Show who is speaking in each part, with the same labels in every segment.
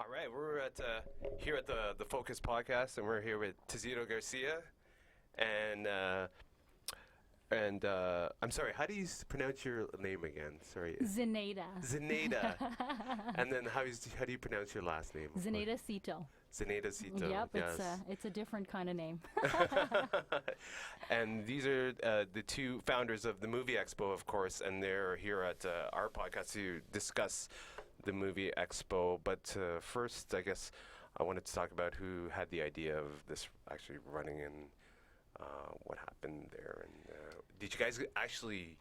Speaker 1: All right, we're at here at the Focus Podcast, and we're here with Garcia, and I'm sorry, how do you pronounce your name again? Sorry,
Speaker 2: Zenaida.
Speaker 1: Zenaida. And then how do you pronounce your last name?
Speaker 2: Zenaida Sze-To.
Speaker 1: Zenaida Sze-To.
Speaker 2: Yep,
Speaker 1: Yes.
Speaker 2: it's a different kind of name.
Speaker 1: And these are the two founders of the Movie Expo, of course, and they're here at our podcast to discuss the Movie Expo. But first, I guess I wanted to talk about who had the idea of this actually running and what happened there. And did you guys actually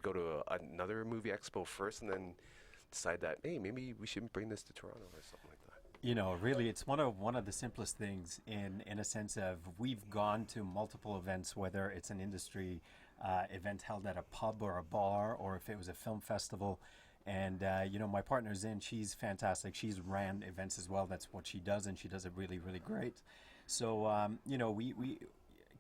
Speaker 1: go to another Movie Expo first and then decide that, hey, maybe we should bring this to Toronto or something like that?
Speaker 3: You know, really, it's one of the simplest things in a sense of we've gone to multiple events, whether it's an industry event held at a pub or a bar, or if it was a film festival. And, my partner Zin, she's fantastic. She's ran events as well. That's what she does, and she does it really, really great. So, we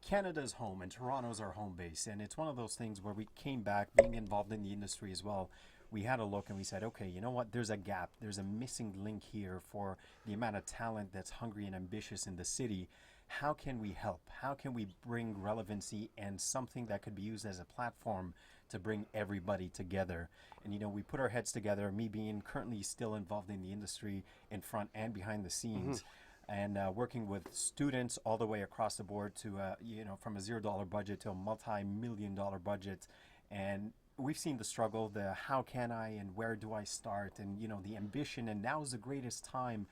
Speaker 3: Canada's home, and Toronto's our home base. And it's one of those things where we came back, being involved in the industry as well. We had a look and we said, okay, you know what? There's a gap. There's a missing link here for the amount of talent that's hungry and ambitious in the city. How can we help? How can we bring relevancy and something that could be used as a platform to bring everybody together? And, we put our heads together, me being currently still involved in the industry in front and behind the scenes. And working with students all the way across the board to, from a $0 budget to a multi-million-dollar budget. And we've seen the struggle, the how can I and where do I start, and the ambition. And now is the greatest time.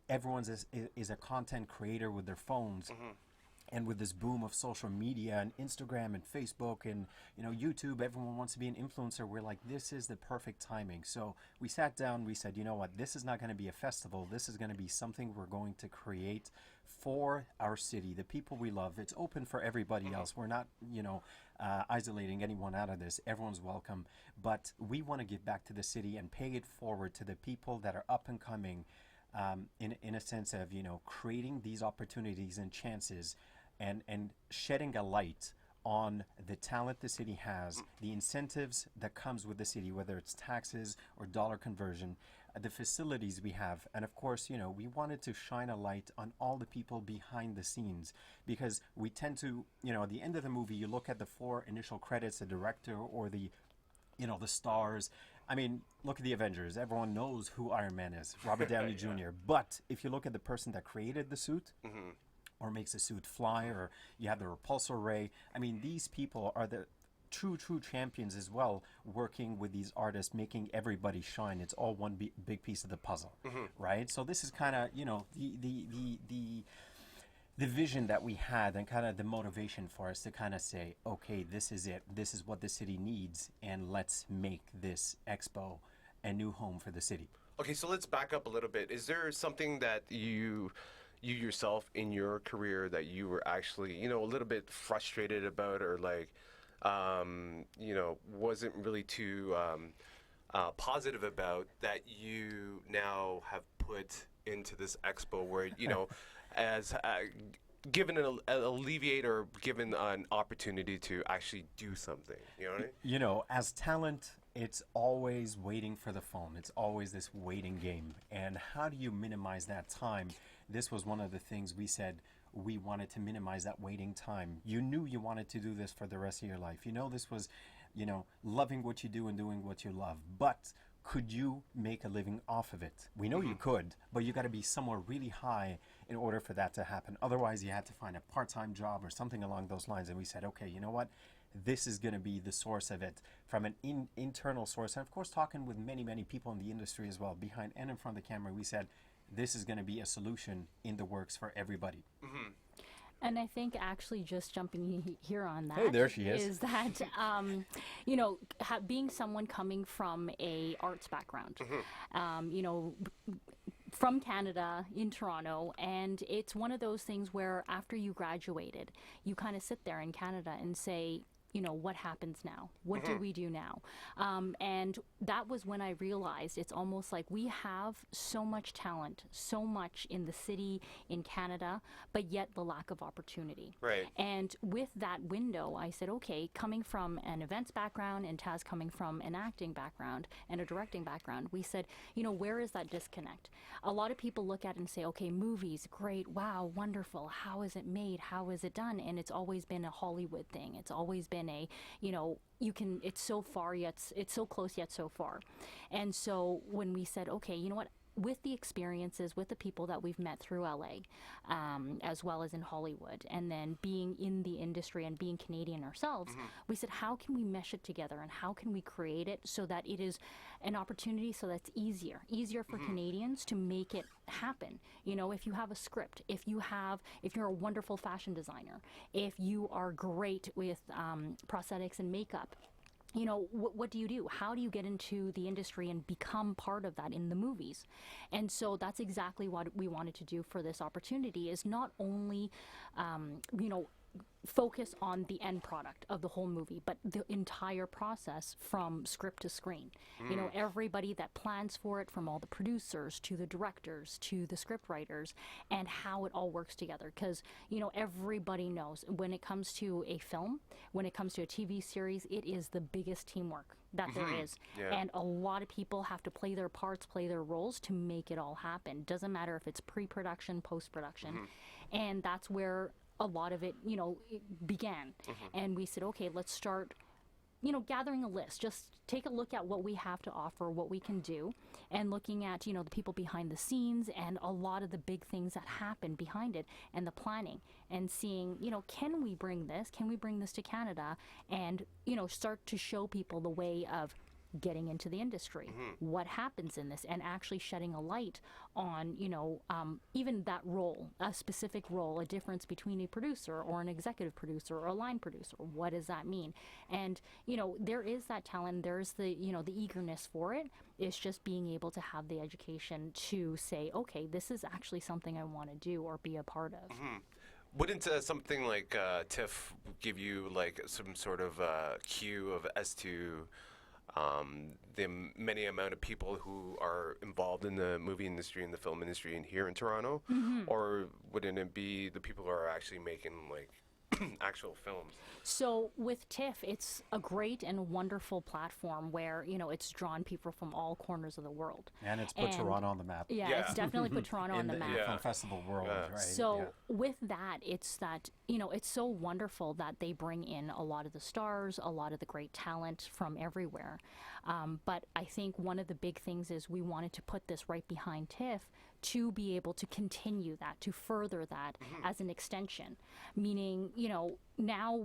Speaker 3: Everyone's is a content creator with their phones. And with this boom of social media and Instagram and Facebook and YouTube, everyone wants to be an influencer. We're like, this is the perfect timing. So we sat down, we said, you know what, this is not going to be a festival. This is going to be something we're going to create for our city, the people we love. It's open for everybody else. We're not, isolating anyone out of this. Everyone's welcome. But we want to give back to the city and pay it forward to the people that are up and coming, in a sense of, creating these opportunities and chances and shedding a light on the talent the city has, the incentives that comes with the city, whether it's taxes or dollar conversion, the facilities we have. And of course, we wanted to shine a light on all the people behind the scenes, because we tend to, at the end of the movie, you look at the 4 initial credits, the director or the stars. I mean, look at the Avengers. Everyone knows who Iron Man is, Robert Downey Jr. But if you look at the person that created the suit, or makes the suit fly, or you have the repulsor ray, I mean, these people are the true champions as well, working with these artists, making everybody shine. It's all one big piece of the puzzle, right? So this is kind of, the vision that we had, and kind of the motivation for us to kind of say, okay, this is it. This is what the city needs, and let's make this expo a new home for the city.
Speaker 1: Okay, so let's back up a little bit. Is there something that you yourself in your career that you were actually, a little bit frustrated about, or like, wasn't really too positive about, that you now have put into this expo where, as given an alleviate or given an opportunity to actually do something, you know what I mean?
Speaker 3: As talent, it's always waiting for the phone. It's always this waiting game. And how do you minimize that time? This was one of the things we said. We wanted to minimize that waiting time. You knew you wanted to do this for the rest of your life. This was, loving what you do and doing what you love. But could you make a living off of it? We know you could, but you got to be somewhere really high in order for that to happen. Otherwise, you had to find a part-time job or something along those lines. And we said, okay, you know what? This is going to be the source of it, from an internal source. And of course, talking with many people in the industry as well, behind and in front of the camera, we said, this is going to be a solution in the works for everybody.
Speaker 2: And I think actually just jumping here on that,
Speaker 3: hey, there she
Speaker 2: is that, being someone coming from a arts background, from Canada in Toronto, and it's one of those things where after you graduated, you kind of sit there in Canada and say, what happens now? What do we do now? And that was when I realized it's almost like we have so much talent, so much in the city, in Canada, but yet the lack of opportunity.
Speaker 1: Right.
Speaker 2: And with that window, I said, okay, coming from an events background and Taz coming from an acting background and a directing background, we said, where is that disconnect? A lot of people look at it and say, okay, movies, great, wow, wonderful. How is it made? How is it done? And it's always been a Hollywood thing. It's always been a, it's so far yet, it's so close yet so far. And so when we said, okay, you know what? With the experiences, with the people that we've met through LA, as well as in Hollywood, and then being in the industry and being Canadian ourselves, we said, how can we mesh it together and how can we create it so that it is an opportunity so that's easier for Canadians to make it happen. If you have a script, if you're a wonderful fashion designer, if you are great with prosthetics and makeup, what do you do? How do you get into the industry and become part of that in the movies? And so that's exactly what we wanted to do for this opportunity, is not only, focus on the end product of the whole movie, but the entire process from script to screen. Everybody that plans for it, from all the producers to the directors to the script writers, and how it all works together. Because, everybody knows when it comes to a film, when it comes to a TV series, it is the biggest teamwork that there is.
Speaker 1: Yeah.
Speaker 2: And a lot of people have to play their parts, play their roles to make it all happen. Doesn't matter if it's pre-production, post-production. And that's where a lot of it, it began. And we said, okay, let's start, gathering a list. Just take a look at what we have to offer, what we can do, and looking at, the people behind the scenes and a lot of the big things that happen behind it and the planning, and seeing, can we bring this to Canada, and, start to show people the way of getting into the industry, what happens in this, and actually shedding a light on, even that role, a specific role, a difference between a producer or an executive producer or a line producer. What does that mean? And, there is that talent, there's the, the eagerness for it. It's just being able to have the education to say, okay, this is actually something I want to do or be a part of.
Speaker 1: Wouldn't something like TIFF give you like some sort of cue as to the many amount of people who are involved in the movie industry and the film industry in here in Toronto? Or wouldn't it be the people who are actually making like actual films?
Speaker 2: So with TIFF, it's a great and wonderful platform where, it's drawn people from all corners of the world.
Speaker 3: And it's put Toronto on the map.
Speaker 2: Yeah, it's definitely put Toronto on the map.
Speaker 3: In the film festival world, right?
Speaker 2: So with that, it's that, it's so wonderful that they bring in a lot of the stars, a lot of the great talent from everywhere. But I think one of the big things is we wanted to put this right behind TIFF to be able to continue that, to further that as an extension. Meaning, now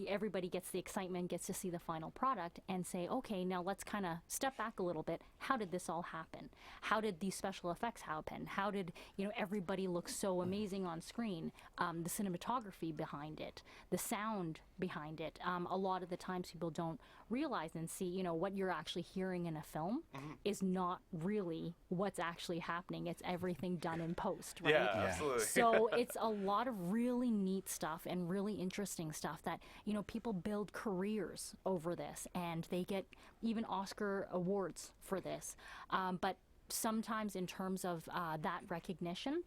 Speaker 2: everybody gets the excitement, gets to see the final product and say, okay, now let's kind of step back a little bit. How did this all happen? How did these special effects happen? How did, everybody look so amazing on screen? The cinematography behind it, the sound behind it. A lot of the times people don't realize and see, what you're actually hearing in a film is not really what's actually happening. It's everything done in post, right?
Speaker 1: Yeah, absolutely.
Speaker 2: So it's a lot of really neat stuff and really interesting stuff that, people build careers over this, and they get even Oscar awards for this. But sometimes in terms of that recognition,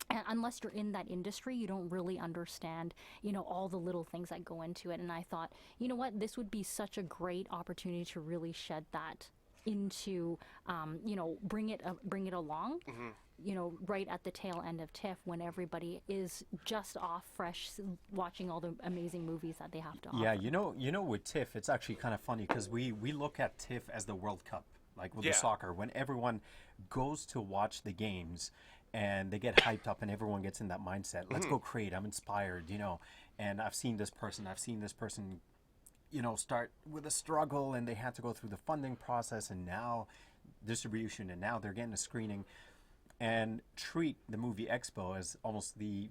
Speaker 2: and unless you're in that industry, you don't really understand, all the little things that go into it. And I thought, this would be such a great opportunity to really shed that into, bring it along, right at the tail end of TIFF, when everybody is just off fresh, watching all the amazing movies that they have to offer.
Speaker 3: Yeah, with TIFF, it's actually kind of funny because we look at TIFF as the World Cup, like with the soccer, when everyone goes to watch the games and they get hyped up and everyone gets in that mindset. Let's go create. I'm inspired, and I've seen this person, start with a struggle, and they had to go through the funding process and now distribution, and now they're getting a screening, and treat the movie Expo as almost the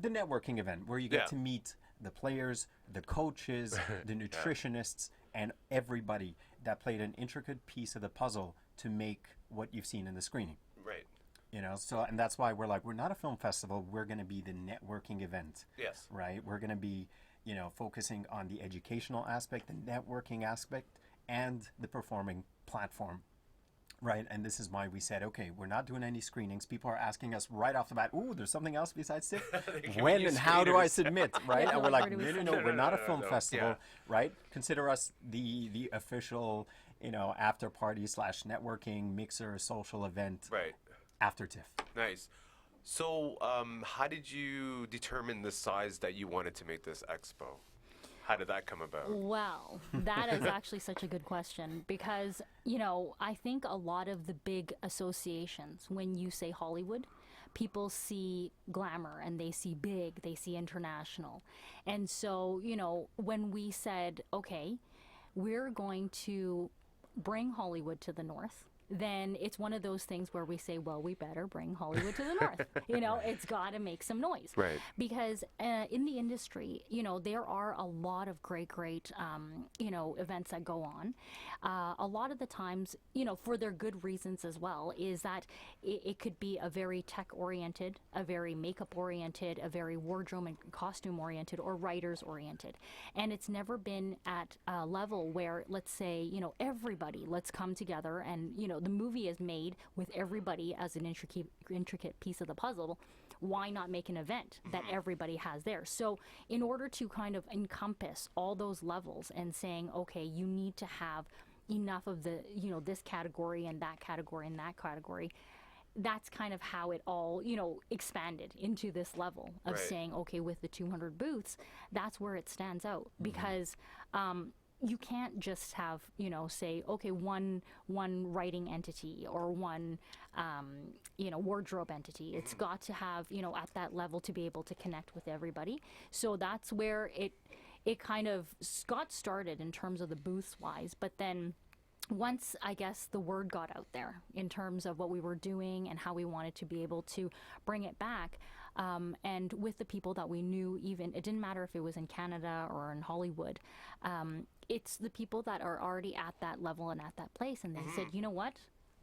Speaker 3: networking event where you get to meet the players, the coaches, the nutritionists, and everybody that played an intricate piece of the puzzle to make what you've seen in the screening.
Speaker 1: Right.
Speaker 3: So, and that's why we're not a film festival. We're going to be the networking event.
Speaker 1: Yes.
Speaker 3: Right. We're going to be, focusing on the educational aspect, the networking aspect, and the performing platform. Right, and this is why we said, okay, we're not doing any screenings. People are asking us right off the bat, ooh, there's something else besides TIFF? When and how do I submit, right? And we're like, no, we're not a film festival, right? Consider us the official, after party / networking, mixer, social event after TIFF.
Speaker 1: Nice. So how did you determine the size that you wanted to make this expo? How did that come about?
Speaker 2: Well, that is actually such a good question because, I think a lot of the big associations, when you say Hollywood, people see glamour and they see big, they see international. And so, when we said, okay, we're going to bring Hollywood to the north, then it's one of those things where we say, well, we better bring Hollywood to the north. It's got to make some noise.
Speaker 1: Right.
Speaker 2: Because in the industry, there are a lot of great, events that go on. A lot of the times, for their good reasons as well, is that it could be a very tech-oriented, a very makeup-oriented, a very wardrobe and costume-oriented, or writers-oriented. And it's never been at a level where, let's say, everybody, let's come together and, the movie is made with everybody as an intricate piece of the puzzle. Why not make an event that everybody has there? So in order to kind of encompass all those levels and saying, okay, you need to have enough of the, this category and that category and that category, that's kind of how it all, expanded into this level of saying, okay, with the 200 booths, that's where it stands out because you can't just have, say, okay, one writing entity or one, wardrobe entity. It's got to have, at that level to be able to connect with everybody. So that's where it kind of got started in terms of the booths wise. But then once, I guess, the word got out there in terms of what we were doing and how we wanted to be able to bring it back, and with the people that we knew, even, it didn't matter if it was in Canada or in Hollywood, it's the people that are already at that level and at that place, and they said, you know what?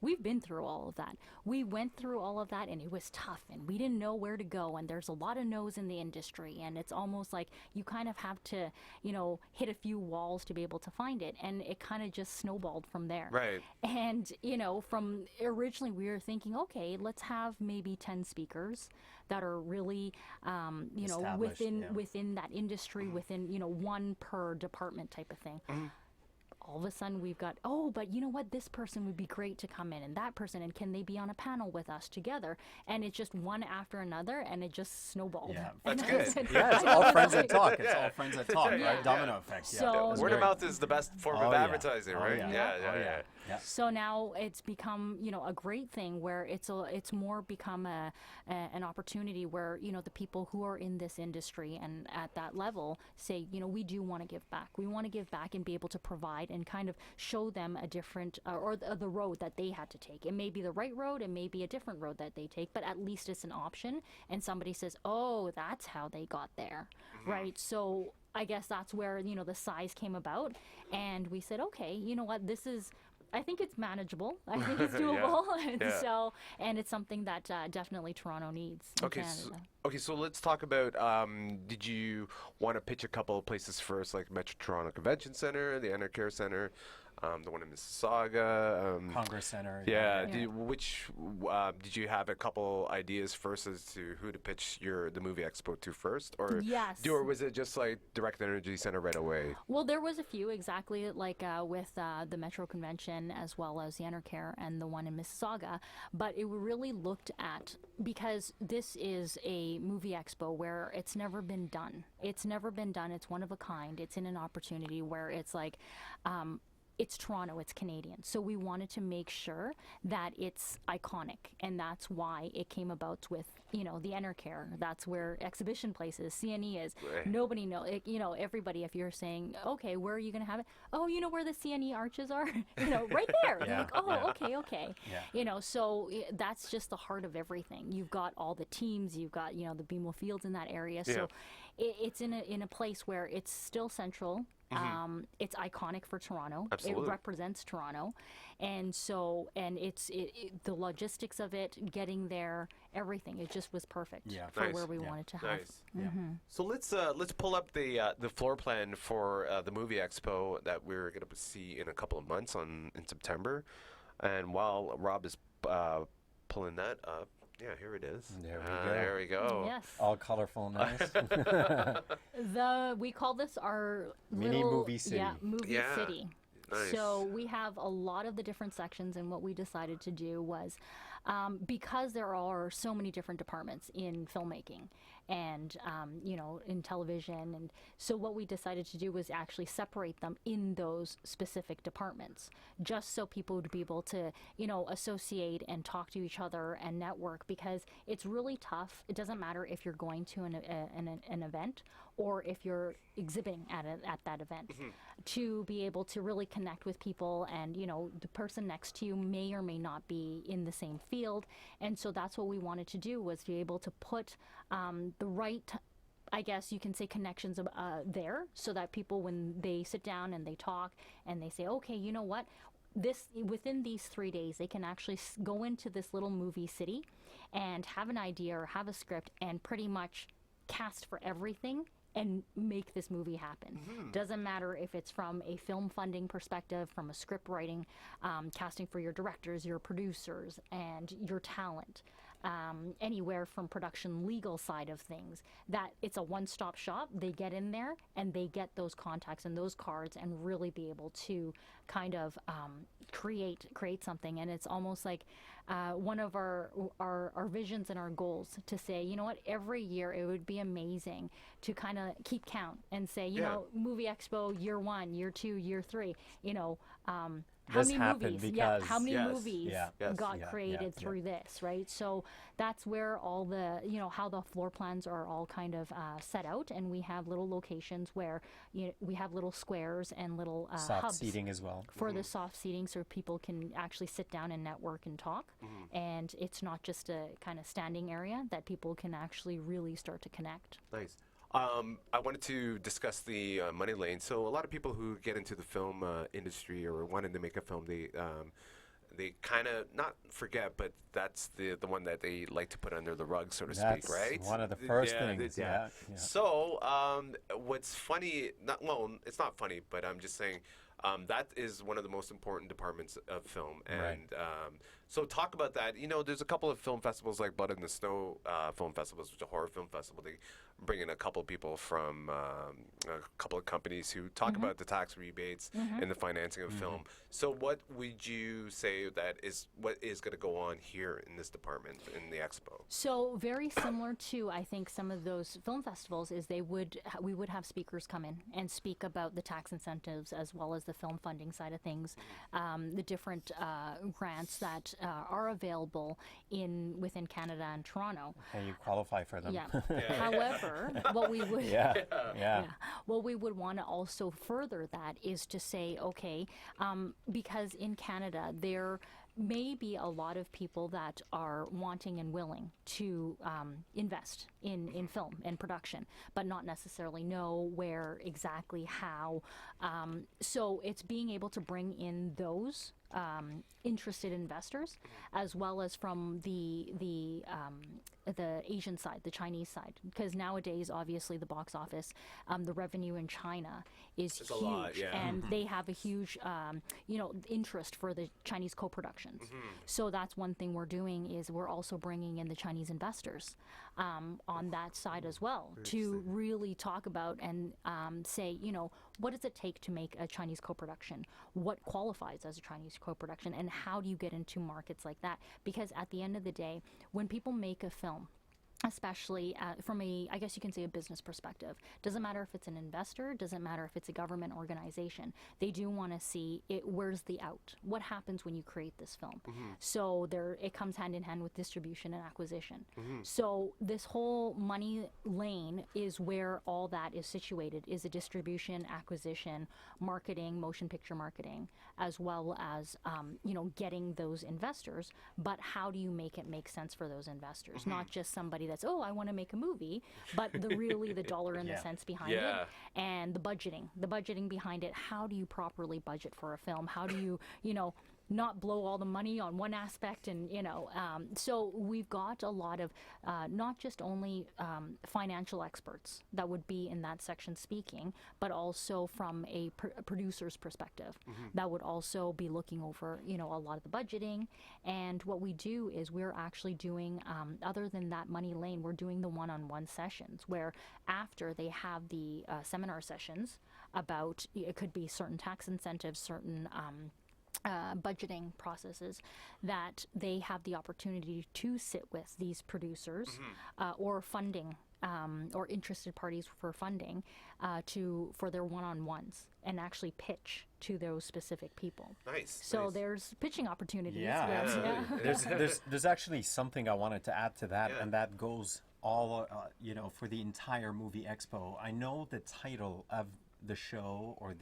Speaker 2: We've been through all of that. We went through all of that, and it was tough, and we didn't know where to go, and there's a lot of no's in the industry, and it's almost like you kind of have to, hit a few walls to be able to find it, and it kind of just snowballed from there.
Speaker 1: Right.
Speaker 2: And, from originally we were thinking, okay, let's have maybe 10 speakers that are really, within that industry, within, one per department type of thing. All of a sudden we've got, but you know what, this person would be great to come in, and that person, and can they be on a panel with us together? And it's just one after another, and it just snowballed.
Speaker 1: Yeah, that's good.
Speaker 3: It's all friends that talk. It's all friends that talk, right? Domino effect.
Speaker 2: So
Speaker 1: word of mouth is the best form of advertising, right?
Speaker 3: Yeah.
Speaker 2: So now it's become, a great thing where it's more become an opportunity where, the people who are in this industry and at that level say, we do want to give back. We want to give back and be able to provide and kind of show them a different, or the road that they had to take. It may be the right road, it may be a different road that they take, but at least it's an option. And somebody says, oh, that's how they got there, right? So I guess that's where, the size came about. And we said, okay, you know what, I think it's manageable. I think it's doable. And it's something that definitely Toronto needs in Canada.
Speaker 1: So let's talk about, did you want to pitch a couple of places first, like Metro Toronto Convention Center, the Enercare Center, the one in Mississauga?
Speaker 3: Congress Center.
Speaker 1: Did you have a couple ideas first as to who to pitch the movie expo to first? Or or was it just like Direct Energy Center right away?
Speaker 2: Well, there was a few, exactly, like with the Metro Convention as well as the Enercare and the one in Mississauga. But it really looked at, because this is a movie expo where it's never been done. It's never been done. It's one of a kind. It's in an opportunity where it's like, it's Toronto, it's Canadian. So we wanted to make sure that it's iconic, and that's why it came about with, the Enercare. That's where Exhibition Place is, CNE is.
Speaker 1: Right.
Speaker 2: Nobody knows, everybody, if you're saying, okay, where are you going to have it? Oh, you know where the CNE arches are? Right there. They're like, okay.
Speaker 3: Yeah.
Speaker 2: So that's just the heart of everything. You've got all the teams, you've got, the BMO Fields in that area. So it's in a place where it's still central. It's iconic for Toronto.
Speaker 1: Absolutely.
Speaker 2: It represents Toronto, and so the logistics of it, getting there, everything. It just was perfect for
Speaker 1: Nice.
Speaker 2: where we wanted to have.
Speaker 1: Nice. So let's pull up the floor plan for the movie expo that we're going to see in a couple of months in September. And while Rob is pulling that up, here it is.
Speaker 3: There we go.
Speaker 1: There we go.
Speaker 2: Yes.
Speaker 3: All colorful, nice.
Speaker 2: We call this our
Speaker 3: Mini
Speaker 2: little,
Speaker 3: movie city.
Speaker 2: Yeah, movie
Speaker 1: Yeah.
Speaker 2: city.
Speaker 1: Nice.
Speaker 2: So we have a lot of the different sections, and what we decided to do was, because there are so many different departments in filmmaking and in television, and so what we decided to do was actually separate them in those specific departments, just so people would be able to associate and talk to each other and network, because it's really tough. It doesn't matter if you're going to an event or if you're exhibiting at that event, to be able to really connect with people, and the person next to you may or may not be in the same field, and so that's what we wanted to do, was be able to put the right, I guess you can say, connections there, so that people, when they sit down and they talk and they say, okay, you know what, within these 3 days they can actually go into this little movie city and have an idea or have a script and pretty much cast for everything and make this movie happen. Doesn't matter if it's from a film funding perspective, from a script writing, casting for your directors, your producers, and your talent. Anywhere from production legal side of things, that it's a one-stop shop. They get in there and they get those contacts and those cards and really be able to kind of create something. And it's almost like one of our visions and our goals, to say, you know what, every year it would be amazing to kind of keep count and say, Movie Expo year 1, year 2, year 3, how
Speaker 3: This
Speaker 2: many
Speaker 3: happened
Speaker 2: movies?
Speaker 3: because-
Speaker 2: how many
Speaker 1: Yes.
Speaker 2: movies got created through this, right? So that's where all the, how the floor plans are all kind of set out, and we have little locations where we have little squares and little
Speaker 3: Soft
Speaker 2: hubs
Speaker 3: seating as well.
Speaker 2: for the soft seating, so people can actually sit down and network and talk, and it's not just a kind of standing area, that people can actually really start to connect.
Speaker 1: Nice. I wanted to discuss the money lane. So a lot of people who get into the film industry or wanting to make a film, they kind of not forget, but that's the one that they like to put under the rug, so to
Speaker 3: That's
Speaker 1: speak, right?
Speaker 3: one of the first things. Yeah.
Speaker 1: So what's funny? It's not funny, but I'm just saying. That is one of the most important departments of film, and
Speaker 3: Right.
Speaker 1: so talk about that. There's a couple of film festivals like Blood in the Snow film festivals, which is a horror film festival. They bring in a couple of people from a couple of companies who talk about the tax rebates and the financing of film. So what would you say what is going to go on here in this department in the expo?
Speaker 2: So very similar to, I think, some of those film festivals, is we would have speakers come in and speak about the tax incentives as well as the film funding side of things, the different grants that are available within Canada and Toronto.
Speaker 3: And you qualify for them.
Speaker 2: Yeah. However, what we would what we would want to also further that is to say, okay, because in Canada there may be a lot of people that are wanting and willing to invest in film and production, but not necessarily know where exactly, how. So it's being able to bring in those interested investors, as well as from the Asian side, the Chinese side, because nowadays, obviously, the box office, the revenue in China is
Speaker 1: It's
Speaker 2: huge,
Speaker 1: a lot, yeah.
Speaker 2: and they have a huge, interest for the Chinese co-productions. So that's one thing we're doing, is we're also bringing in the Chinese investors on that side as well, to really talk about and say, what does it take to make a Chinese co-production? What qualifies as a Chinese co-production, and how do you get into markets like that? Because at the end of the day, when people make a film, especially from I guess you can say, a business perspective, doesn't matter if it's an investor, doesn't matter if it's a government organization, they do want to see where's the out? What happens when you create this film? So it comes hand in hand with distribution and acquisition. So this whole money lane is where all that is situated, is a distribution, acquisition, marketing, motion picture marketing, as well as getting those investors. But how do you make it make sense for those investors? Not just somebody that's, oh, I want to make a movie, but really the dollar and the cents behind it, and the budgeting behind it. How do you properly budget for a film? How do you, not blow all the money on one aspect, and so we've got a lot of not just only financial experts that would be in that section speaking, but also from a producer's perspective that would also be looking over a lot of the budgeting. And what we do is we're actually doing other than that money lane, we're doing the one-on-one sessions where after they have the seminar sessions about, it could be certain tax incentives, certain budgeting processes, that they have the opportunity to sit with these producers or funding or interested parties for funding for their one-on-ones and actually pitch to those specific people.
Speaker 1: Nice.
Speaker 2: So
Speaker 1: nice.
Speaker 2: there's pitching opportunities.
Speaker 3: Yeah, absolutely. There's actually something I wanted to add to that, and that goes all for the entire movie expo. I know the title of the show or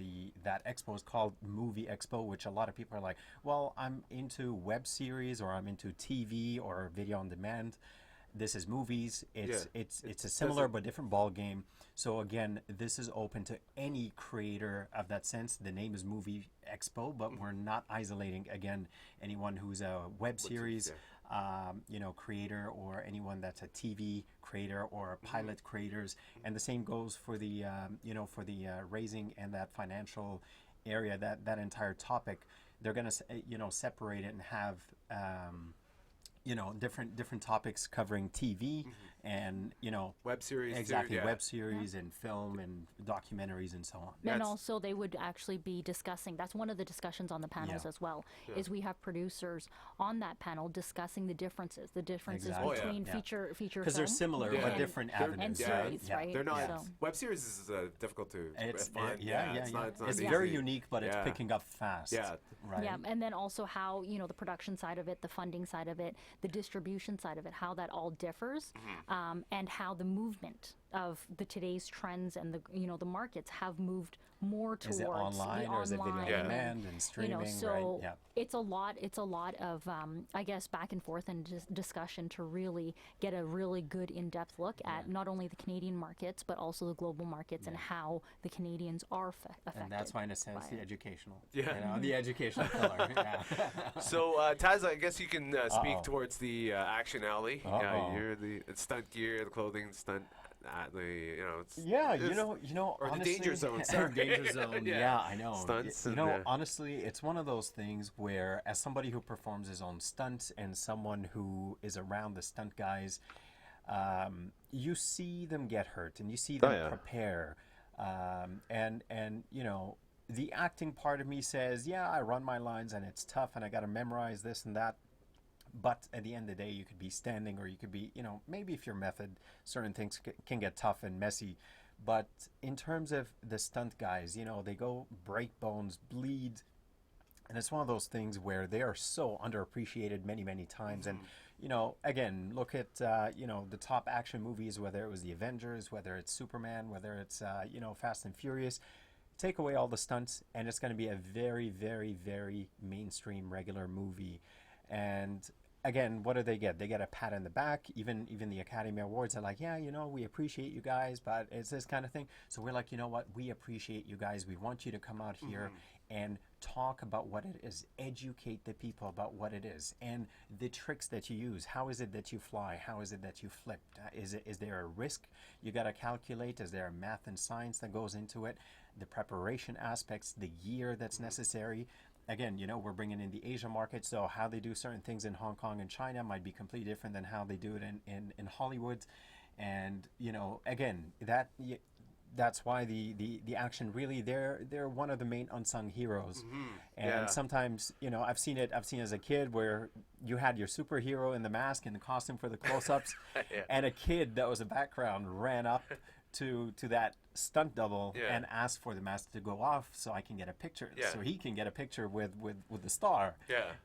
Speaker 3: that expo is called Movie Expo, which a lot of people are like, well, I'm into web series or I'm into TV or video on demand. This is movies. It's a similar but different ball game. So again, this is open to any creator of that sense. The name is Movie Expo, but we're not isolating again anyone who's a web series creator, or anyone that's a TV creator or pilot creators. And the same goes for the raising and that financial area, that entire topic. They're going to separate it and have different topics covering TV and
Speaker 1: web series,
Speaker 3: exactly,
Speaker 1: too,
Speaker 3: web series and film and documentaries and so on.
Speaker 2: And also they would actually be discussing, that's one of the discussions on the panels as well, is we have producers on that panel discussing the differences
Speaker 3: Exactly.
Speaker 2: between feature
Speaker 3: because they're
Speaker 2: film
Speaker 3: similar but different avenues,
Speaker 2: and series, right?
Speaker 1: They're not
Speaker 2: So.
Speaker 1: web series is difficult to find.
Speaker 3: It's not
Speaker 1: easy.
Speaker 3: very unique, but it's picking up fast. Right.
Speaker 2: Yeah, and then also how the production side of it, the funding side of it, the distribution side of it, how that all differs, and how the movement of today's trends and the markets have moved more towards
Speaker 3: is it online or is it video on demand and streaming?
Speaker 2: So
Speaker 3: right?
Speaker 2: it's a lot of I guess back and forth and discussion to really get a really good in-depth look at not only the Canadian markets but also the global markets and how the Canadians are affected.
Speaker 3: And that's why, in a sense, the educational,
Speaker 1: the
Speaker 3: educational pillar.
Speaker 1: So Taz, I guess you can speak towards the action alley. You're the stunt gear, the clothing, stunt. It's,
Speaker 3: or
Speaker 1: honestly,
Speaker 3: the danger zone. Danger zone. I know.
Speaker 1: Stunts.
Speaker 3: Honestly, it's one of those things where, as somebody who performs his own stunts and someone who is around the stunt guys, you see them get hurt and you see them prepare, and the acting part of me says, I run my lines and it's tough and I got to memorize this and that. But at the end of the day, you could be standing or you could be, maybe if your method, certain things can get tough and messy. But in terms of the stunt guys, they go break bones, bleed. And it's one of those things where they are so underappreciated many, many times. And, again, look at, the top action movies, whether it was the Avengers, whether it's Superman, whether it's, Fast and Furious. Take away all the stunts and it's going to be a very, very, very mainstream regular movie. And again, what do they get? They get a pat on the back. Even the Academy Awards are like, we appreciate you guys, but it's this kind of thing. So we're like, you know what? We appreciate you guys. We want you to come out here and talk about what it is. Educate the people about what it is and the tricks that you use. How is it that you fly? How is it that you flip? Is there a risk you got to calculate? Is there a math and science that goes into it? The preparation aspects, the gear that's necessary. Again, we're bringing in the Asia market, so how they do certain things in Hong Kong and China might be completely different than how they do it in Hollywood. And, again, that's why the action really, they're one of the main unsung heroes. And sometimes, I've seen as a kid where you had your superhero in the mask and the costume for the close-ups, and a kid that was a background ran up to that stunt double and ask for the mask to go off so I can get a picture, so he can get a picture with the star.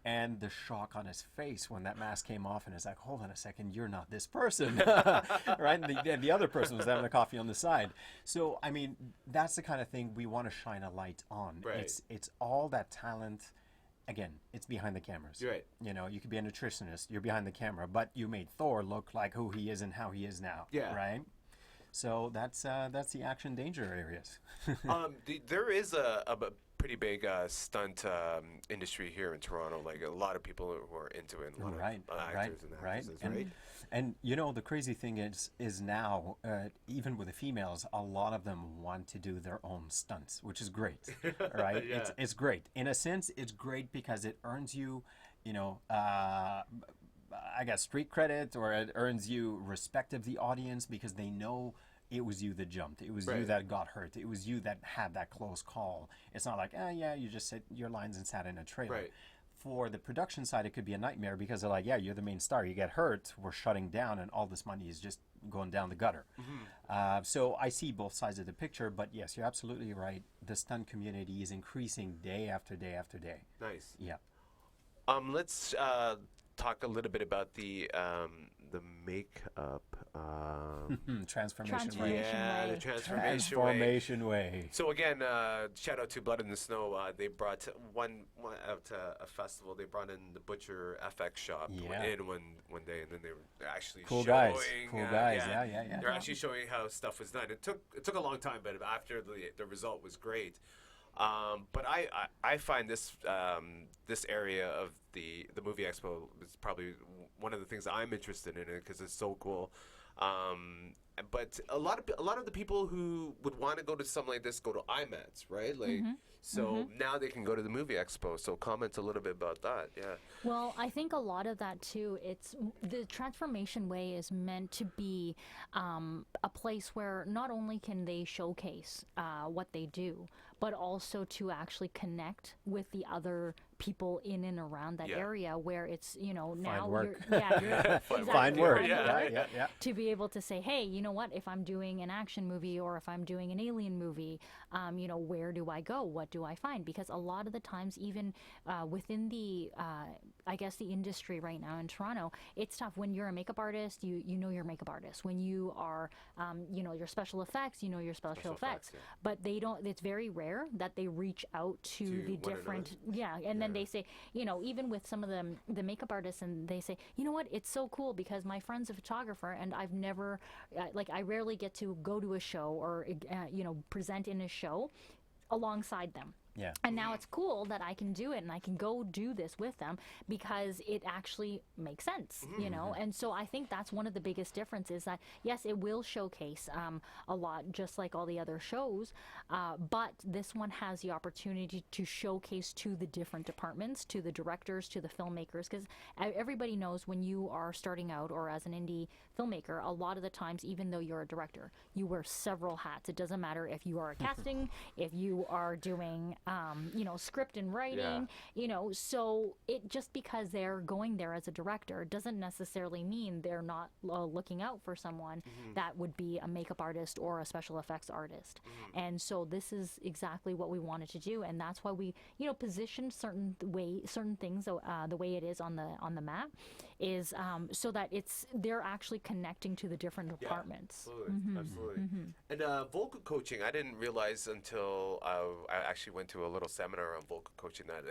Speaker 3: And the shock on his face when that mask came off, and it's like, hold on a second, you're not this person. Right? And the other person was having a coffee on the side. So I mean, that's the kind of thing we want to shine a light on.
Speaker 1: Right.
Speaker 3: It's all that talent again, it's behind the cameras.
Speaker 1: Right.
Speaker 3: You know, you could be a nutritionist, you're behind the camera, but you made Thor look like who he is and how he is now.
Speaker 1: Yeah.
Speaker 3: Right? So that's the action danger areas.
Speaker 1: There is a pretty big stunt industry here in Toronto. Like a lot of people who are into it, a lot
Speaker 3: Right,
Speaker 1: of actors and actresses, right?
Speaker 3: And you know, the crazy thing is now, even with the females, a lot of them want to do their own stunts, which is great, right?
Speaker 1: Yeah.
Speaker 3: It's great. In a sense, it's great because it earns you, you know, I guess street credit, or it earns you respect of the audience because they know it was you that jumped. It was you
Speaker 1: Right.
Speaker 3: that got hurt. It was you that had that close call. It's not like, yeah, you just said your lines and sat in a trailer.
Speaker 1: Right.
Speaker 3: For the production side, it could be a nightmare because they're like, yeah, you're the main star. You get hurt, we're shutting down, and all this money is just going down the gutter. So I see both sides of the picture, but yes, you're absolutely right. The stunt community is increasing day after day after day.
Speaker 1: Nice.
Speaker 3: Yeah.
Speaker 1: Let's talk a little bit about the makeup.
Speaker 3: Transformation
Speaker 2: Transformation.
Speaker 3: way.
Speaker 1: Yeah, the
Speaker 2: way.
Speaker 1: transformation way.
Speaker 3: way.
Speaker 1: So again, shout out to Blood in the Snow. They brought one out to a festival. They brought in the Butcher FX shop
Speaker 3: Yeah.
Speaker 1: in one day, and then they were actually
Speaker 3: Cool
Speaker 1: showing.
Speaker 3: guys. Cool guys. Yeah.
Speaker 1: They're actually showing how stuff was done. It took a long time, but after the result was great. But I find this this area of the movie expo is probably one of the things I'm interested in it because it's so cool. But a lot of the people who would want to go to something like this go to IMATs, right? Like so now they can go to the movie expo. So comment a little bit about that. Yeah.
Speaker 2: Well, I think a lot of that too, it's the Transformation Way is meant to be a place where not only can they showcase what they do, but also to actually connect with the other people in and around that
Speaker 1: Yeah.
Speaker 2: area where it's, you know, now
Speaker 3: Find work.
Speaker 2: you're exactly,
Speaker 3: Find work.
Speaker 2: find
Speaker 1: Yeah.
Speaker 2: work.
Speaker 3: Yeah.
Speaker 2: To be able to say, hey, you know what, if I'm doing an action movie or if I'm doing an alien movie, you know, where do I go? What do I find? Because a lot of the times, even within the, I guess, the industry right now in Toronto, it's tough. When you're a makeup artist, you know you're a makeup artist. When you are, you know, your special effects, you know your special effects.
Speaker 1: Yeah.
Speaker 2: But they don't, it's very rare that they reach out to the
Speaker 1: one
Speaker 2: different, and then they say, you know, even with some of the makeup artists, and they say, you know what, it's so cool because my friend's a photographer and I've never, like, I rarely get to go to a show or, you know, present in a show alongside them.
Speaker 3: Yeah.
Speaker 2: And now it's cool that I can do it and I can go do this with them because it actually makes sense, you know? And so I think that's one of the biggest differences that, yes, it will showcase a lot, just like all the other shows, but this one has the opportunity to showcase to the different departments, to the directors, to the filmmakers, because everybody knows when you are starting out or as an indie filmmaker, a lot of the times, even though you're a director, you wear several hats. It doesn't matter if you are a casting, if you are doing you know, script and writing, you know, so it just because they're going there as a director doesn't necessarily mean they're not looking out for someone that would be a makeup artist or a special effects artist. And so this is exactly what we wanted to do, and that's why we, you know, positioned certain things the way it is on the map is so that they're actually connecting to the different departments.
Speaker 1: Absolutely. And vocal coaching, I didn't realize until I actually went to a little seminar on vocal coaching that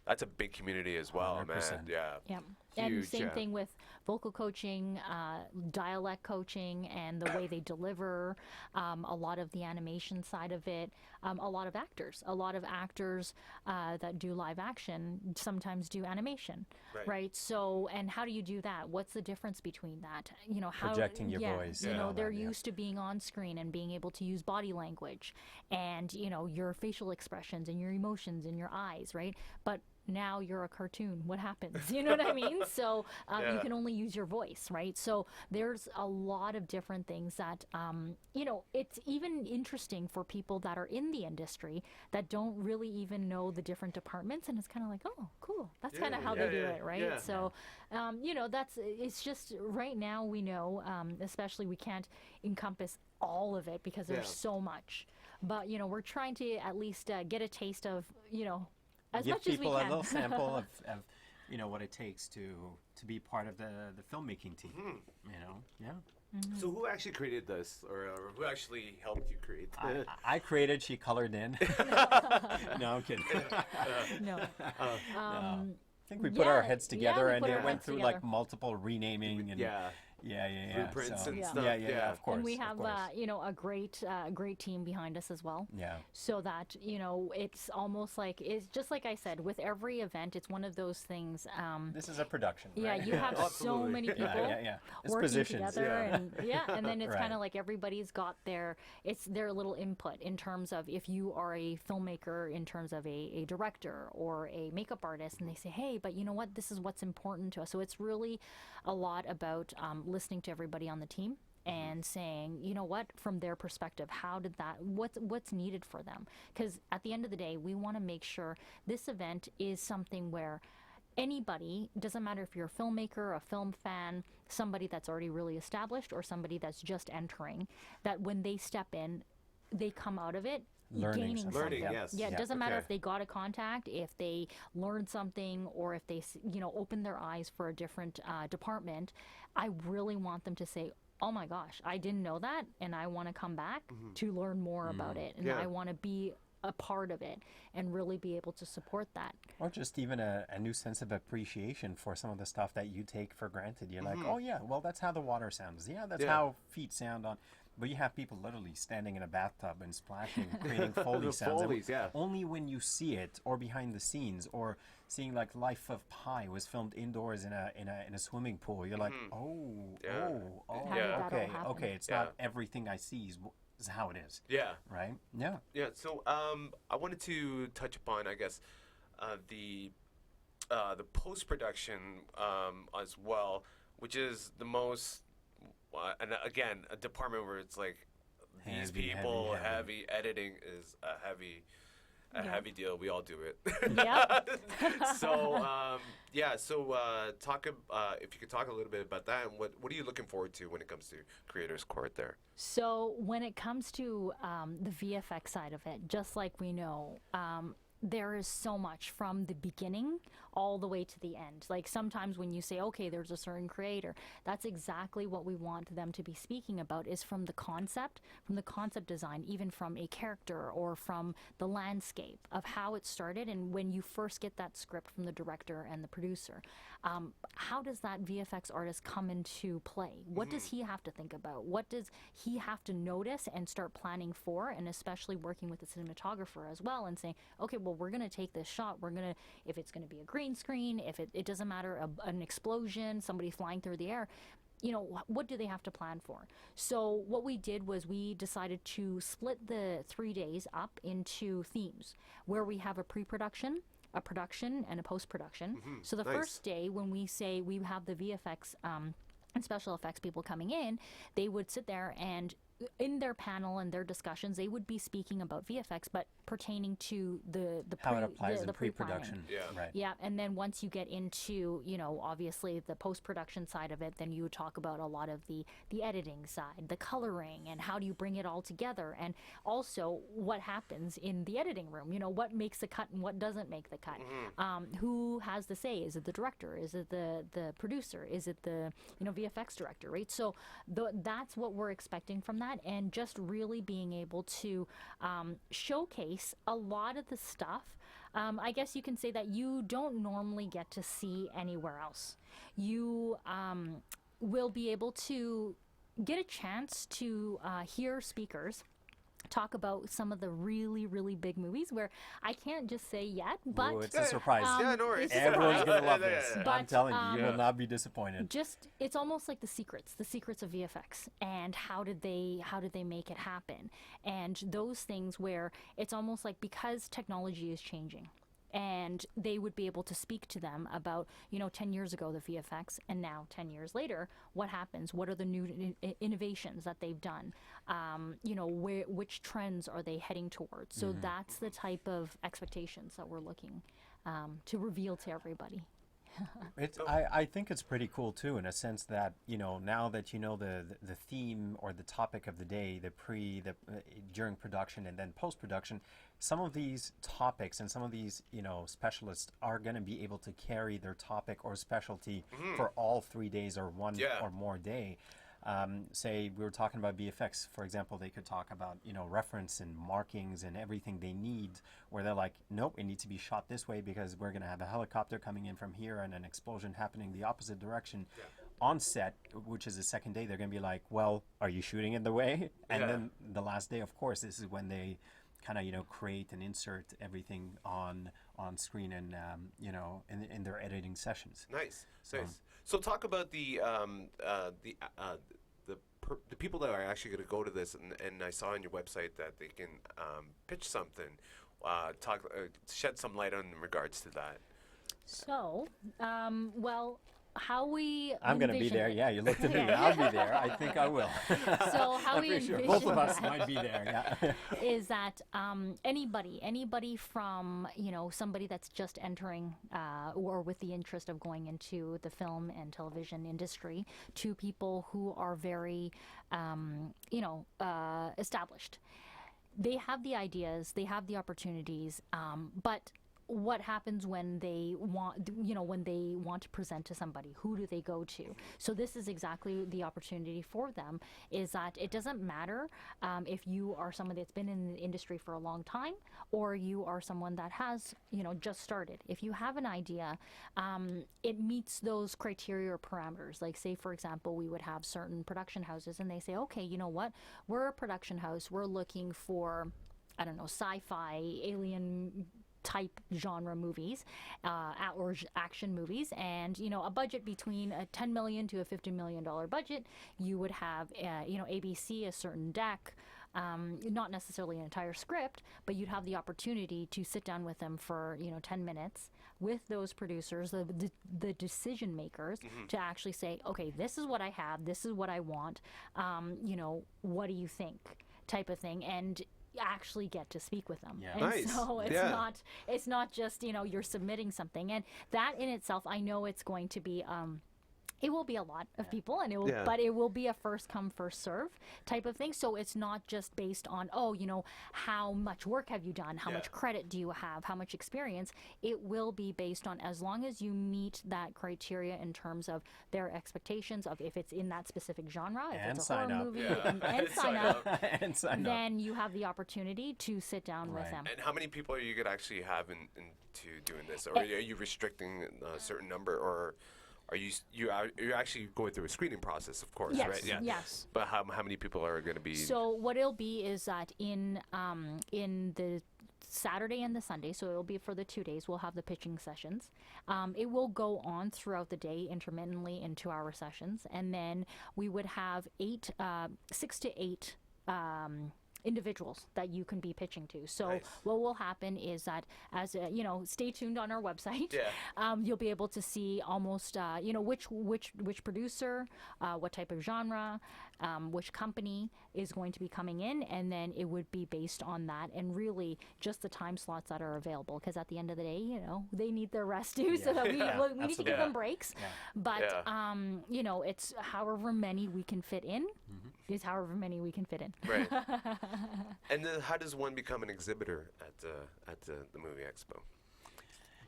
Speaker 1: that's a big community as well,
Speaker 3: 100%.
Speaker 1: man. Yeah.
Speaker 2: Yeah. And
Speaker 1: Huge,
Speaker 2: same
Speaker 1: yeah.
Speaker 2: thing with vocal coaching, dialect coaching, and the way they deliver, a lot of the animation side of it, a lot of actors that do live action sometimes do animation, right? So, and how do you do that? What's the difference between that? You know, how
Speaker 3: Projecting your voice
Speaker 2: You
Speaker 3: and
Speaker 2: know,
Speaker 3: all
Speaker 2: they're
Speaker 3: that, yeah.
Speaker 2: used to being on screen and being able to use body language, and you know your facial expressions and your emotions and your eyes, right? But now you're a cartoon. What happens? You know what I mean? So you can only use your voice, right? So there's a lot of different things that, you know, it's even interesting for people that are in the industry that don't really even know the different departments. And it's kind of like, oh, cool. That's kind of how they do it, right?
Speaker 1: Yeah.
Speaker 2: So, you know, it's just right now we know, especially we can't encompass all of it because there's so much. But, you know, we're trying to at least get a taste of, you know, as
Speaker 3: Give
Speaker 2: much as we
Speaker 3: people
Speaker 2: can.
Speaker 3: a little sample of you know, what it takes to be part of the filmmaking team. You know, yeah.
Speaker 1: So who actually created this, or who actually helped you create this?
Speaker 3: I created, she colored in. No, I'm kidding.
Speaker 2: No.
Speaker 3: I think we put our heads together,
Speaker 2: we
Speaker 3: and
Speaker 2: put
Speaker 3: it
Speaker 2: our
Speaker 3: went
Speaker 2: heads
Speaker 3: through
Speaker 2: together.
Speaker 3: like multiple renaming and
Speaker 1: Blueprints and
Speaker 2: Yeah.
Speaker 1: stuff.
Speaker 3: Yeah, of course.
Speaker 2: And we
Speaker 3: of
Speaker 2: have,
Speaker 3: course.
Speaker 2: you know, a great team behind us as well.
Speaker 3: Yeah.
Speaker 2: So that, you know, it's almost like, it's just like I said, with every event, it's one of those things.
Speaker 3: This is a production.
Speaker 2: Yeah,
Speaker 3: right?
Speaker 2: you have so
Speaker 1: Absolutely.
Speaker 2: many people
Speaker 3: yeah. It's
Speaker 2: working
Speaker 3: positions.
Speaker 2: together, and and then it's
Speaker 3: Right.
Speaker 2: kind of like everybody's got their little input in terms of if you are a filmmaker, in terms of a director or a makeup artist, and they say, hey, but you know what, this is what's important to us. So it's really a lot about listening to everybody on the team and saying, you know what, from their perspective, how did that, what's needed for them? Because at the end of the day, we want to make sure this event is something where anybody, doesn't matter if you're a filmmaker, a film fan, somebody that's already really established, or somebody that's just entering, that when they step in, they come out of it
Speaker 3: Learning
Speaker 2: gaining
Speaker 3: something.
Speaker 2: something.
Speaker 1: Learning, yes.
Speaker 2: Yeah, it
Speaker 3: Yeah.
Speaker 2: doesn't matter
Speaker 1: Okay.
Speaker 2: if they got a contact, if they learned something, or if they, you know, opened their eyes for a different department. I really want them to say, oh my gosh, I didn't know that, and I want to come back to learn more about it, and
Speaker 1: Yeah.
Speaker 2: I want to be a part of it and really be able to support that.
Speaker 3: Or just even a new sense of appreciation for some of the stuff that you take for granted. You're like, oh yeah, well that's how the water sounds. Yeah, that's
Speaker 1: Yeah.
Speaker 3: how feet sound on. But you have people literally standing in a bathtub and splashing, creating Foley
Speaker 1: The
Speaker 3: sounds. And
Speaker 1: Foleys, yeah.
Speaker 3: Only when you see it, or behind the scenes, or seeing like Life of Pi was filmed indoors in a swimming pool. You're like, oh,
Speaker 1: Yeah.
Speaker 3: oh,
Speaker 2: How did that all
Speaker 3: okay,
Speaker 2: happen?
Speaker 3: okay. It's
Speaker 1: Yeah.
Speaker 3: not everything I see is how it is,
Speaker 1: Yeah.
Speaker 3: right? Yeah.
Speaker 1: Yeah. So I wanted to touch upon, I guess, the post production as well, which is the most, and again, a department where it's like these
Speaker 3: Heavy,
Speaker 1: people,
Speaker 3: heavy.
Speaker 1: heavy editing is a heavy deal. We all do it.
Speaker 2: Yeah.
Speaker 1: So talk if you could talk a little bit about that, and what are you looking forward to when it comes to Creators Court there?
Speaker 2: So when it comes to the VFX side of it, just like we know, there is so much from the beginning all the way to the end. Like sometimes when you say, okay, there's a certain creator, that's exactly what we want them to be speaking about, is from the concept design, even from a character or from the landscape of how it started. And when you first get that script from the director and the producer, how does that VFX artist come into play? What does he have to think about? What does he have to notice and start planning for? And especially working with the cinematographer as well, and saying, okay, well, we're going to take this shot. If it's going to be a green screen, if it doesn't matter, an explosion, somebody flying through the air, you know, what do they have to plan for? So what we did was we decided to split the 3 days up into themes, where we have a pre-production, a production, and a post-production. So the
Speaker 1: Nice.
Speaker 2: first day, when we say we have the VFX and special effects people coming in, they would sit there, and in their panel and their discussions, they would be speaking about VFX, but pertaining to the
Speaker 3: How it applies in
Speaker 2: the pre-planning.
Speaker 3: pre-production.
Speaker 1: Yeah.
Speaker 3: Right.
Speaker 2: Yeah, and then once you get into, you know, obviously the post-production side of it, then you would talk about a lot of the editing side, the coloring, and how do you bring it all together, and also what happens in the editing room. You know, what makes the cut and what doesn't make the cut. Who has the say? Is it the director? Is it the producer? Is it the, you know, VFX director, right? So that's what we're expecting from that, and just really being able to showcase a lot of the stuff, I guess you can say, that you don't normally get to see anywhere else. You will be able to get a chance to hear speakers talk about some of the really, really big movies where I can't just say yet, but
Speaker 3: Ooh, it's a surprise.
Speaker 1: Yeah, no worries.
Speaker 2: it's a
Speaker 3: Everyone's
Speaker 2: surprise.
Speaker 3: gonna love this. I'm
Speaker 2: But,
Speaker 3: telling you, you will not be disappointed.
Speaker 2: Just, it's almost like the secrets of VFX, and how did they make it happen, and those things where it's almost like, because technology is changing, and they would be able to speak to them about, you know, 10 years ago the VFX, and now 10 years later, what happens? What are the new innovations that they've done? You know, which trends are they heading towards? So that's the type of expectations that we're looking to reveal to everybody.
Speaker 3: I think it's pretty cool too, in a sense that, now that you know the theme or the topic of the day, during production and then post production, some of these topics and some of these specialists are going to be able to carry their topic or specialty for all 3 days or one or more day. Say we were talking about VFX, for example, they could talk about, reference and markings and everything they need, where they're like, nope, it needs to be shot this way because we're going to have a helicopter coming in from here and an explosion happening the opposite direction. On set, which is the second day, they're going to be like, well, are you shooting in the way? And then the last day, of course, this is when they kind of, create and insert everything on screen and, in their editing sessions.
Speaker 1: Nice. So talk about the people that are actually going to go to this, and I saw on your website that they can pitch something. Shed some light on in regards to that.
Speaker 2: So, how we
Speaker 3: I'm going to be there. Yeah, you looked at me. I'll be there. I think I will.
Speaker 2: So how we envision
Speaker 3: both of us might be there. Yeah.
Speaker 2: Is that anybody from somebody that's just entering or with the interest of going into the film and television industry, to people who are very established. They have the ideas, they have the opportunities, but what happens when they want to present to somebody? Who do they go to? So this is exactly the opportunity for them, is that it doesn't matter if you are someone that's been in the industry for a long time or you are someone that has just started. If you have an idea, it meets those criteria or parameters. Like, say for example, we would have certain production houses and they say, okay, you know what, we're a production house, we're looking for, I don't know, sci-fi, alien type genre movies or action movies, and a budget between a $10 million to a $50 million budget. You would have ABC, a certain deck, not necessarily an entire script, but you'd have the opportunity to sit down with them for 10 minutes with those producers, the decision makers, to actually say, okay, this is what I have, this is what I want, what do you think, type of thing, and actually get to speak with them. And
Speaker 1: nice.
Speaker 2: So it's not just you're submitting something, and that in itself, I know it's going to be it will be a lot of people, and but it will be a first come first serve type of thing. So it's not just based on how much work have you done, how much credit do you have, how much experience. It will be based on, as long as you meet that criteria in terms of their expectations of if it's in that specific genre, if
Speaker 3: and
Speaker 2: it's a horror movie, and sign up, then you have the opportunity to sit down with them.
Speaker 1: And how many people are you going to actually have into doing this, or are you restricting a certain number, or are you're actually going through a screening process, of course,
Speaker 2: yes,
Speaker 1: right? Yeah.
Speaker 2: Yes.
Speaker 1: But how many people are going to be?
Speaker 2: So what it'll be is that in the Saturday and the Sunday, so it'll be for the 2 days, we'll have the pitching sessions. It will go on throughout the day, intermittently in 2-hour sessions, and then we would have 6 to 8 individuals that you can be pitching to. So what will happen is that, as stay tuned on our website. You'll be able to see almost which producer, what type of genre, which company is going to be coming in, and then it would be based on that, and really just the time slots that are available, because at the end of the day, they need their rest too, so that we need to give them breaks. But it's however many we can fit in. Is however many we can fit in.
Speaker 1: Right. And then how does one become an exhibitor at the Movie Expo?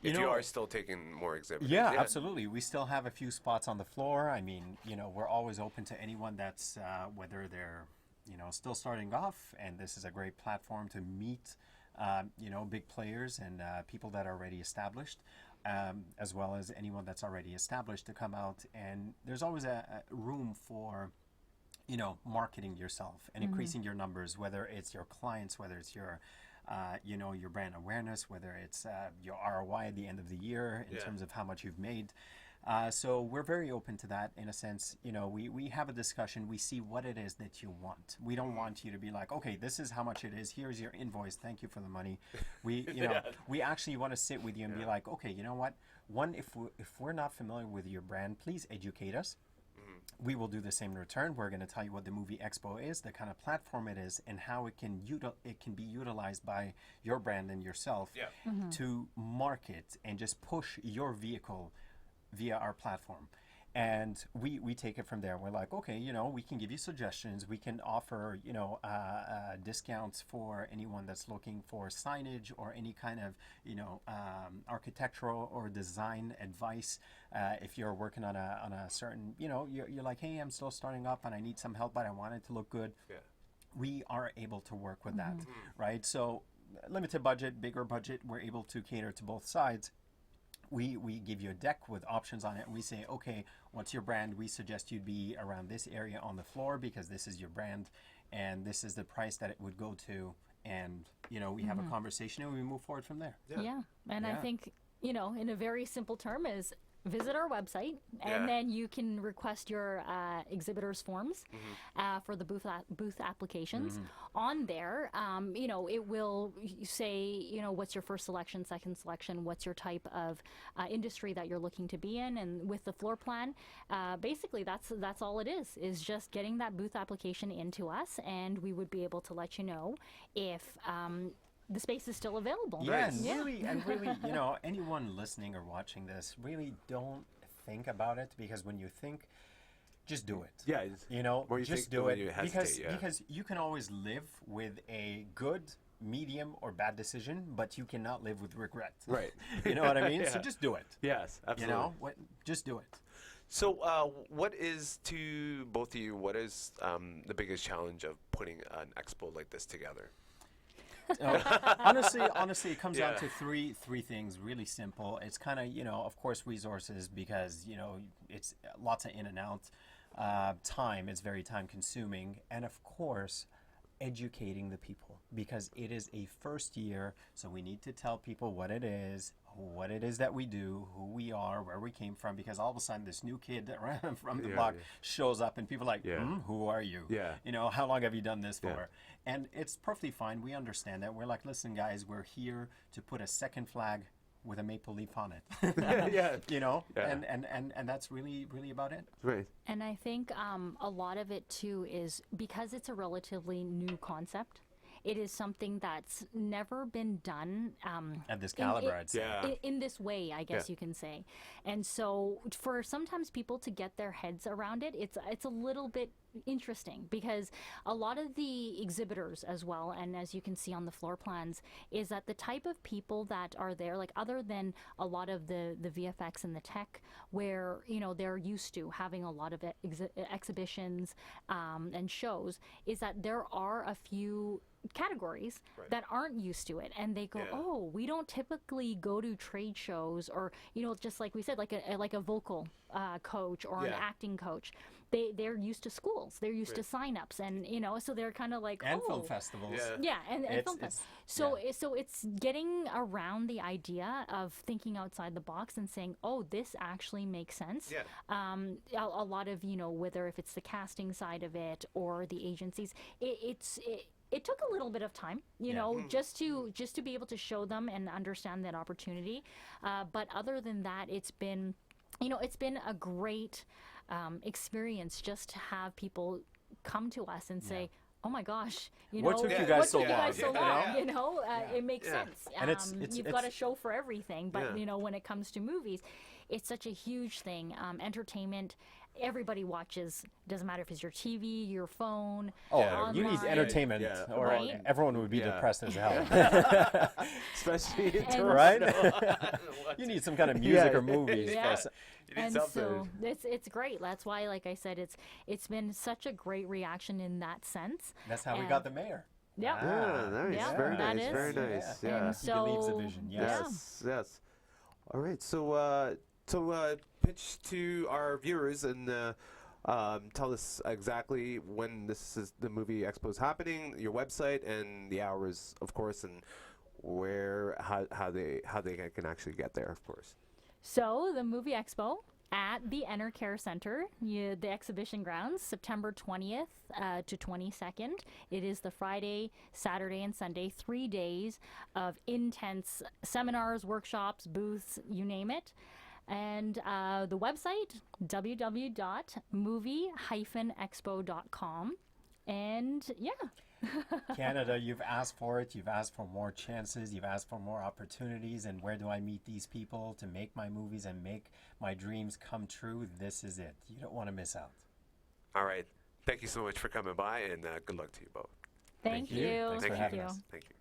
Speaker 1: If you are still taking more exhibitors.
Speaker 3: Yeah, absolutely. We still have a few spots on the floor. I mean, we're always open to anyone that's, whether they're, still starting off, and this is a great platform to meet, big players and people that are already established, as well as anyone that's already established to come out. And there's always a room for marketing yourself and increasing your numbers, whether it's your clients, whether it's your, your brand awareness, whether it's your ROI at the end of the year in terms of how much you've made. So we're very open to that in a sense. We have a discussion. We see what it is that you want. We don't want you to be like, okay, this is how much it is. Here's your invoice. Thank you for the money. We, we actually want to sit with you and be like, okay, you know what? One, if we're not familiar with your brand, please educate us. We will do the same in return. We're going to tell you what the Movie Expo is, the kind of platform it is, and how it can be utilized by your brand and yourself to market and just push your vehicle via our platform. And we take it from there. We're like, okay, we can give you suggestions. We can offer, discounts for anyone that's looking for signage or any kind of, architectural or design advice. If you're working on a certain, you're like, hey, I'm still starting up and I need some help, but I want it to look good.
Speaker 1: Yeah.
Speaker 3: We are able to work with that, right? So limited budget, bigger budget, we're able to cater to both sides. We give you a deck with options on it, and we say, okay, what's your brand? We suggest you'd be around this area on the floor because this is your brand, and this is the price that it would go to. And, we have a conversation and we move forward from there.
Speaker 2: Yeah. And I think, in a very simple term is visit our website, and
Speaker 1: Yeah.
Speaker 2: then you can request your exhibitors forms for the booth applications. On there, it will say, what's your first selection, second selection, what's your type of industry that you're looking to be in, and with the floor plan, basically that's all it is just getting that booth application into us, and we would be able to let you know if the space is still available.
Speaker 3: Yeah,
Speaker 1: Nice.
Speaker 3: and really, anyone listening or watching this, really don't think about it, because when you think, just do it.
Speaker 1: Yeah. It's, more you
Speaker 3: Just
Speaker 1: think,
Speaker 3: do
Speaker 1: the more
Speaker 3: it,
Speaker 1: you hesitate,
Speaker 3: because you can always live with a good, medium, or bad decision, but you cannot live with regret.
Speaker 1: Right.
Speaker 3: You know what I mean?
Speaker 1: Yeah.
Speaker 3: So just do it.
Speaker 1: Yes, absolutely.
Speaker 3: Just do it.
Speaker 1: So, what is, to both of you, what is the biggest challenge of putting an expo like this together?
Speaker 3: Honestly, it comes down
Speaker 1: Yeah.
Speaker 3: to three things. Really simple. It's kind of of course, resources, because it's lots of in and out. Time. It's very time consuming, and of course, educating the people, because it is a first year. So we need to tell people what it is that we do, who we are, where we came from, because all of a sudden this new kid that ran from the block shows up and people are like, who are you?
Speaker 1: Yeah.
Speaker 3: How long have you done this for?
Speaker 1: Yeah.
Speaker 3: And it's perfectly fine. We understand that. We're like, listen, guys, we're here to put a second flag with a maple leaf on it.
Speaker 1: Yeah.
Speaker 3: Yeah. And that's really, really about it.
Speaker 1: Right.
Speaker 2: And I think a lot of it too is because it's a relatively new concept. It is something that's never been done
Speaker 3: At this caliber, I'd say.
Speaker 1: Yeah.
Speaker 2: in this way, I guess you can say. And so for sometimes people to get their heads around it, it's a little bit interesting, because a lot of the exhibitors as well, and as you can see on the floor plans, is that the type of people that are there, like other than a lot of the VFX and the tech, where they're used to having a lot of exhibitions and shows, is that there are a few categories that aren't used to it, and they go, oh, we don't typically go to trade shows, or just like we said, like a vocal coach or an acting coach. They're used to schools, they're used to sign-ups, and so they're kind of like,
Speaker 3: And
Speaker 2: oh,
Speaker 3: film festivals.
Speaker 2: and
Speaker 3: It's-
Speaker 2: film
Speaker 3: it's-
Speaker 2: festivals. So it's getting around the idea of thinking outside the box and saying, oh, this actually makes sense.
Speaker 1: Yeah.
Speaker 2: A lot of whether if it's the casting side of it or the agencies, it took a little bit of time, just to be able to show them and understand that opportunity. But other than that, it's been a great experience just to have people come to us and say, oh my gosh,
Speaker 3: What took you guys so long?
Speaker 2: It makes sense.
Speaker 3: And it's
Speaker 2: you've got a show for everything, but when it comes to movies, it's such a huge thing. Entertainment, everybody watches. Doesn't matter if it's your TV, your phone.
Speaker 3: Oh,
Speaker 2: online.
Speaker 3: you need entertainment, or
Speaker 2: Right?
Speaker 3: everyone would be depressed as hell.
Speaker 1: Especially in
Speaker 2: And-
Speaker 1: Toronto.
Speaker 3: Right? You need some kind of music or movies.
Speaker 2: Yeah.
Speaker 1: You need
Speaker 2: And
Speaker 1: something.
Speaker 2: so it's great. That's why, like I said, it's been such a great reaction in that sense.
Speaker 3: That's how we
Speaker 2: And-
Speaker 3: got the mayor.
Speaker 2: Yeah.
Speaker 1: Yeah, nice.
Speaker 2: Yeah,
Speaker 1: very
Speaker 2: that
Speaker 1: nice.
Speaker 2: is.
Speaker 1: Very nice.
Speaker 3: Yeah.
Speaker 1: Yeah.
Speaker 2: And
Speaker 3: He believes the
Speaker 2: so,
Speaker 3: vision,
Speaker 1: Yes. Yes. All right. So, pitch to our viewers and tell us exactly when the movie expo is happening, your website, and the hours, of course, and how they can actually get there, of course.
Speaker 2: So the movie expo at the Enercare Center, the exhibition grounds, September 20th to 22nd. It is the Friday, Saturday, and Sunday, 3 days of intense seminars, workshops, booths, you name it. And the website, www.movie-expo.com. And yeah.
Speaker 3: Canada, you've asked for it. You've asked for more chances. You've asked for more opportunities. And where do I meet these people to make my movies and make my dreams come true? This is it. You don't want to miss out.
Speaker 1: All right. Thank you so much for coming by, and good luck to you both.
Speaker 2: Thank
Speaker 3: you.
Speaker 2: you.
Speaker 3: Thanks for
Speaker 2: Thank
Speaker 3: having
Speaker 2: you.
Speaker 3: us.
Speaker 1: Thank you.